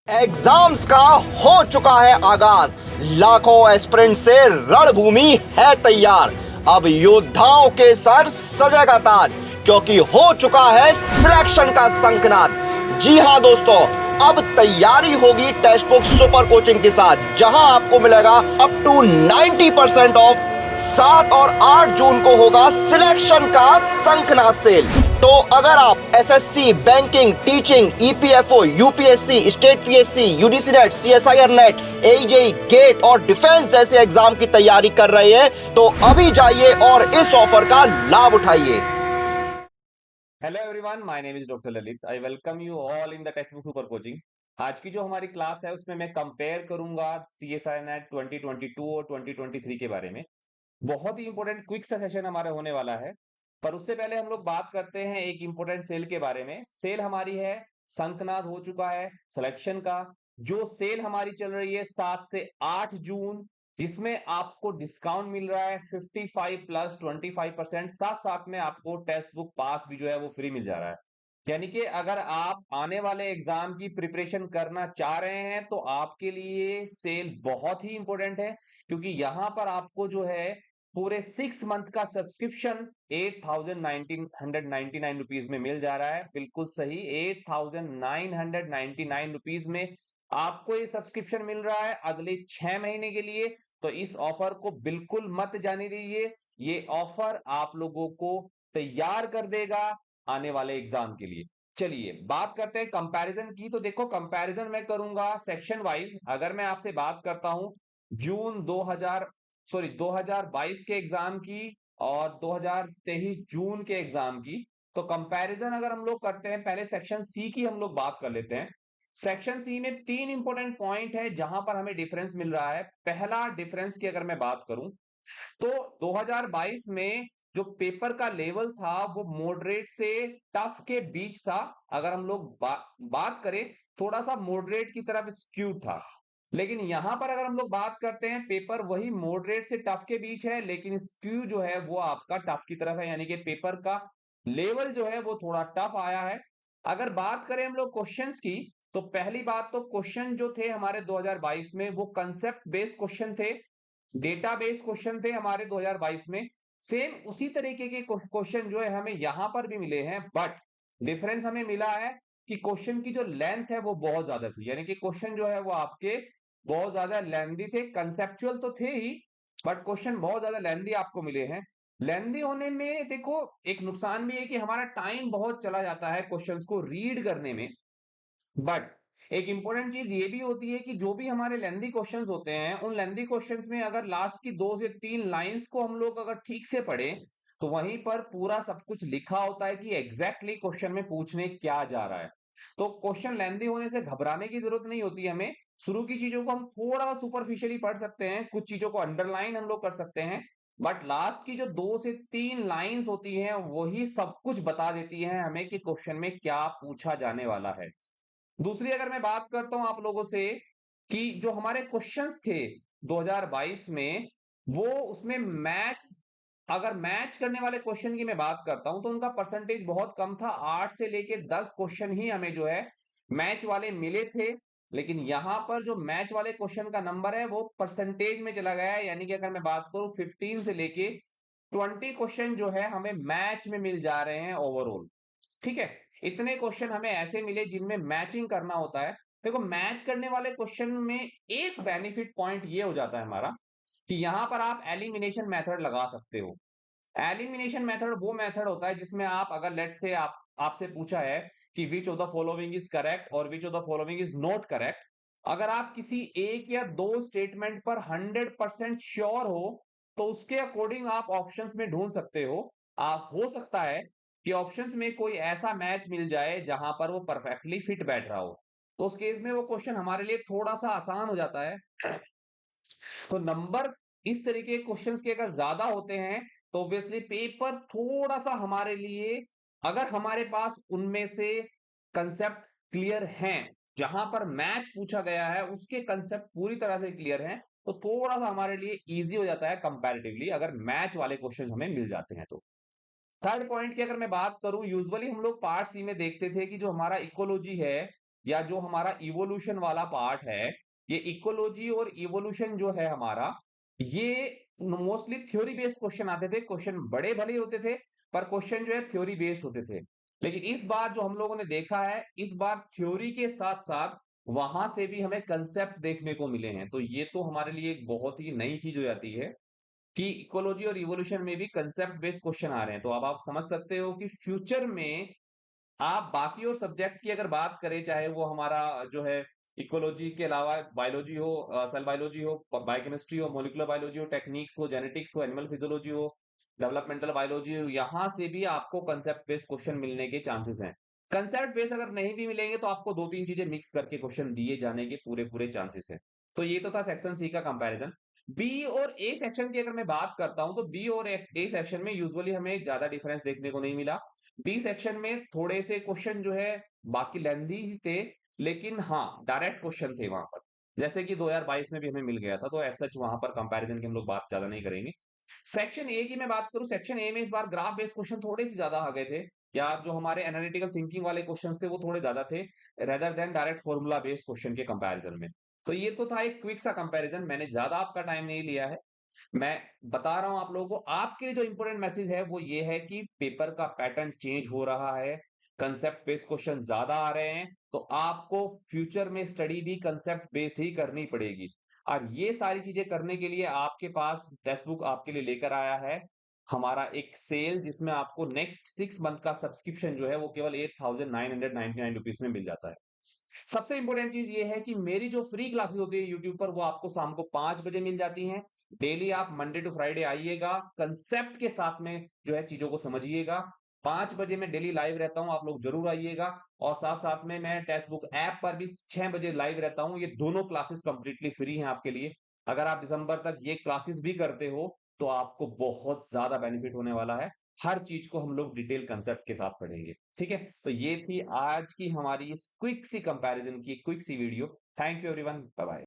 Exams का हो चुका है आगाज। लाखों एस्पिरेंट से रणभूमि है तैयार। अब योद्धाओं के सर सजेगा ताज, क्योंकि हो चुका है सिलेक्शन का शंखनाद। जी हां दोस्तों, अब तैयारी होगी टेक्स्ट बुक सुपर कोचिंग के साथ, जहां आपको मिलेगा अप टू 90% ऑफ। 7 और 8 जून को होगा सिलेक्शन का शंखनाद सेल। तो अगर आप SSC, banking, teaching, EPFO, UPSC, state PSC, UGC NET, CSIR NET, AJE, GATE और डिफेंस जैसे एग्जाम की तैयारी कर रहे हैं, तो अभी जाइए और इस ऑफर का लाभ उठाइए। Hello everyone, my name is doctor Lalit. I welcome you all in the text book super coaching. आज की जो हमारी क्लास है उसमें मैं कंपेयर करूंगा सीएसआई नेट 2022 और 2023 के बारे में। बहुत ही इंपॉर्टेंट क्विक सा सेशन हमारा होने वाला है। पर उससे पहले हम लोग बात करते हैं एक इंपॉर्टेंट सेल के बारे में। सेल हमारी है, शंखनाद हो चुका है सिलेक्शन का। जो सेल हमारी चल रही है 7 से 8 जून, जिसमें आपको डिस्काउंट मिल रहा है 55 प्लस 25%। साथ साथ में आपको टेक्स्ट बुक पास भी जो है वो फ्री मिल जा रहा है। यानी कि अगर आप आने वाले एग्जाम की प्रिपरेशन करना चाह रहे हैं तो आपके लिए सेल बहुत ही इंपॉर्टेंट है, क्योंकि यहां पर आपको जो है पूरे 6 मंथ का सब्सक्रिप्शन 8,999 रुपीज में मिल जा रहा है। बिल्कुल सही, 8,999 रुपीज में आपको ये सब्सक्रिप्शन मिल रहा है अगले 6 महीने के लिए। तो इस ऑफर को बिल्कुल मत जाने दीजिए। ये ऑफर आप लोगों को तैयार कर देगा आने वाले एग्जाम के लिए। चलिए बात करते हैं कंपैरिजन की। तो देखो, कंपैरिजन मैं करूंगा सेक्शन वाइज। अगर मैं आपसे बात करता हूं जून 2022 के एग्जाम की और 2023 जून के एग्जाम की, तो कंपैरिजन अगर हम लोग करते हैं, पहले सेक्शन सी की हम लोग बात कर लेते हैं। सेक्शन सी में 3 इंपॉर्टेंट पॉइंट है जहां पर हमें डिफरेंस मिल रहा है। पहला डिफरेंस की अगर मैं बात करूं तो 2022 में जो पेपर का लेवल था वो मॉडरेट से टफ के बीच था। अगर हम लोग बात करें, थोड़ा सा मॉडरेट की तरफ स्क्यू था। लेकिन यहां पर अगर हम लोग बात करते हैं, पेपर वही मॉडरेट से टफ के बीच है, लेकिन स्क्यू जो है वो आपका टफ की तरफ है। यानी कि पेपर का लेवल जो है वो थोड़ा टफ आया है। अगर बात करें हम लोग क्वेश्चंस की, तो पहली बात तो क्वेश्चन जो थे हमारे 2022 में वो कंसेप्ट बेस्ड क्वेश्चन थे, डेटाबेस क्वेश्चन थे हमारे 2022 में। सेम उसी तरीके के क्वेश्चन जो है हमें यहां पर भी मिले हैं, बट डिफरेंस हमें मिला है कि क्वेश्चन की जो लेंथ है वो बहुत ज्यादा थी। यानी कि क्वेश्चन जो है वो आपके बहुत ज्यादा लेंदी थे। कंसेप्चुअल तो थे ही, बट क्वेश्चन बहुत ज्यादा लेंदी आपको मिले हैं। लेंदी होने में देखो एक नुकसान भी है कि हमारा टाइम बहुत चला जाता है क्वेश्चंस को रीड करने में। बट एक इंपॉर्टेंट चीज ये भी होती है कि जो भी हमारे लेंदी क्वेश्चंस होते हैं, उन लेंदी क्वेश्चंस में अगर लास्ट की 2 से 3 लाइंस को हम लोग अगर ठीक से पढ़ें, तो वहीं पर पूरा सब कुछ लिखा होता है कि एग्जैक्टली क्वेश्चन में पूछने क्या जा रहा है। तो क्वेश्चन लेंदी होने से घबराने की जरूरत नहीं होती हमें। शुरू की चीजों को हम थोड़ा सुपरफिशियली पढ़ सकते हैं, कुछ चीजों को अंडरलाइन हम लोग कर सकते हैं, बट लास्ट की जो 2 से 3 लाइंस होती हैं वही सब कुछ बता देती हैं हमें कि क्वेश्चन में क्या पूछा जाने वाला है। दूसरी अगर मैं बात करता हूं आप लोगों से कि जो हमारे क्वेश्चंस थे 2022 में, वो उसमें मैच, अगर मैच करने वाले क्वेश्चन की मैं बात करता हूं तो उनका परसेंटेज बहुत कम था। 8 से लेके 10 क्वेश्चन ही हमें जो है मैच वाले मिले थे। लेकिन यहां पर जो मैच वाले क्वेश्चन का नंबर है वो परसेंटेज में चला गया है। यानी कि अगर मैं बात करूं 15 से लेके 20 क्वेश्चन जो है हमें मैच में मिल जा रहे हैं ओवरऑल। ठीक है, इतने क्वेश्चन हमें ऐसे मिले जिनमें मैचिंग करना होता है। देखो, मैच करने वाले क्वेश्चन में एक बेनिफिट पॉइंट ये हो जाता है हमारा कि यहां पर आप एलिमिनेशन मेथड लगा सकते हो। एलिमिनेशन मेथड वो मेथड होता है जिसमें आप, अगर लेट से आपसे पूछा है कि which of the following is correct और which of the following is not correct, अगर आप किसी एक या दो स्टेटमेंट पर 100% श्योर हो तो उसके अकॉर्डिंग आप ऑप्शंस में ढूंढ सकते हो। आप, हो सकता है कि ऑप्शंस में कोई ऐसा मैच मिल जाए जहां पर वो परफेक्टली फिट बैठ रहा हो, तो उस केस में वो क्वेश्चन हमारे लिए थोड़ा सा आसान हो जाता है। तो नंबर इस तरीके के क्वेश्चंस के अगर ज्यादा होते हैं तो ऑब्वियसली पेपर थोड़ा सा हमारे लिए, अगर हमारे पास उनमें से कंसेप्ट क्लियर हैं, जहां पर मैच पूछा गया है उसके कंसेप्ट पूरी तरह से क्लियर हैं, तो थोड़ा सा हमारे लिए इजी हो जाता है कंपैरेटिवली, अगर मैच वाले क्वेश्चन हमें मिल जाते हैं तो। थर्ड पॉइंट की अगर मैं बात करूं, यूजुअली हम लोग पार्ट सी में देखते थे कि जो हमारा इकोलॉजी है या जो हमारा इवोल्यूशन वाला पार्ट है, ये इकोलॉजी और इवोल्यूशन जो है हमारा, ये मोस्टली थ्योरी बेस्ड क्वेश्चन आते थे। क्वेश्चन बड़े भले ही होते थे, पर क्वेश्चन जो है थ्योरी बेस्ड होते थे। लेकिन इस बार जो हम लोगों ने देखा है, इस बार थ्योरी के साथ-साथ वहां से भी हमें कंसेप्ट देखने को मिले हैं। तो ये तो हमारे लिए एक बहुत ही नई चीज हो जाती है कि इकोलॉजी और इवोल्यूशन में भी कंसेप्ट बेस्ड क्वेश्चन आ रहे हैं। तो अब आप समझ सकते हो कि फ्यूचर में आप बाकी और सब्जेक्ट की अगर बात करें, चाहे वो हमारा जो है इकोलॉजी के अलावा बायोलॉजी हो, सेल बायोलॉजी हो, बायोकेमिस्ट्री हो, मॉलिक्यूलर बायोलॉजी हो, टेक्निक्स हो, जेनेटिक्स हो, एनिमल फिजियोलॉजी हो, डेवलपमेंटल बायोलॉजी हो, यहाँ से भी आपको कंसेप्ट बेस्ड क्वेश्चन मिलने के चांसेस हैं। कंसेप्ट बेस्ड अगर नहीं भी मिलेंगे तो आपको दो तीन चीजें मिक्स करके क्वेश्चन दिए जाने के पूरे पूरे चांसेस हैं। तो ये तो था सेक्शन सी का कंपैरिजन। बी और ए सेक्शन की अगर मैं बात करता हूं, तो बी और ए सेक्शन में यूजुअली हमें ज्यादा डिफरेंस देखने को नहीं मिला। बी सेक्शन में थोड़े से क्वेश्चन जो है बाकी लेंथी ही थे, लेकिन हाँ डायरेक्ट क्वेश्चन थे वहां पर, जैसे कि 2022 में भी हमें मिल गया था। तो ऐसा वहां पर कंपैरिजन की हम लोग बात ज्यादा नहीं करेंगे। सेक्शन ए की मैं बात करूं, सेक्शन ए में इस बार ग्राफ बेस्ड क्वेश्चन थोड़े से ज्यादा आ गए थे, या जो हमारे एनालिटिकल थिंकिंग वाले क्वेश्चंस थे वो थोड़े ज्यादा थे, rather than direct formula based question के कंपैरिजन में। तो ये तो था एक क्विक सा कंपैरिजन, मैंने ज्यादा आपका टाइम नहीं लिया है। मैं बता रहा हूं आप लोगों को, आपके लिए जो इंपॉर्टेंट मैसेज है वो ये है कि पेपर का पैटर्न चेंज हो रहा है, कंसेप्ट बेस्ड क्वेश्चन ज्यादा आ रहे हैं, तो आपको फ्यूचर में स्टडी भी कंसेप्ट बेस्ड ही करनी पड़ेगी। और ये सारी चीजें करने के लिए आपके पास टेक्स्ट बुक आपके लिए लेकर आया है हमारा एक सेल, जिसमें आपको नेक्स्ट 6 मंथ का सब्सक्रिप्शन जो है वो केवल 8,999 रुपीज में मिल जाता है। सबसे इंपॉर्टेंट चीज ये है कि मेरी जो फ्री क्लासेस होती है यूट्यूब पर, वो आपको शाम को 5 बजे मिल जाती हैं। डेली आप मंडे टू फ्राइडे आइएगा, कंसेप्ट के साथ में जो है चीजों को समझिएगा। 5 बजे मैं डेली लाइव रहता हूं, आप लोग जरूर आइएगा। और साथ साथ में मैं टेक्स्ट बुक ऐप पर भी 6 बजे लाइव रहता हूं। ये दोनों क्लासेस कंप्लीटली फ्री हैं आपके लिए। अगर आप दिसंबर तक ये क्लासेस भी करते हो तो आपको बहुत ज्यादा बेनिफिट होने वाला है। हर चीज को हम लोग डिटेल कंसेप्ट के साथ पढ़ेंगे। ठीक है, तो ये थी आज की हमारी इस क्विक सी कंपैरिजन की quick see video. Thank you everyone, bye bye.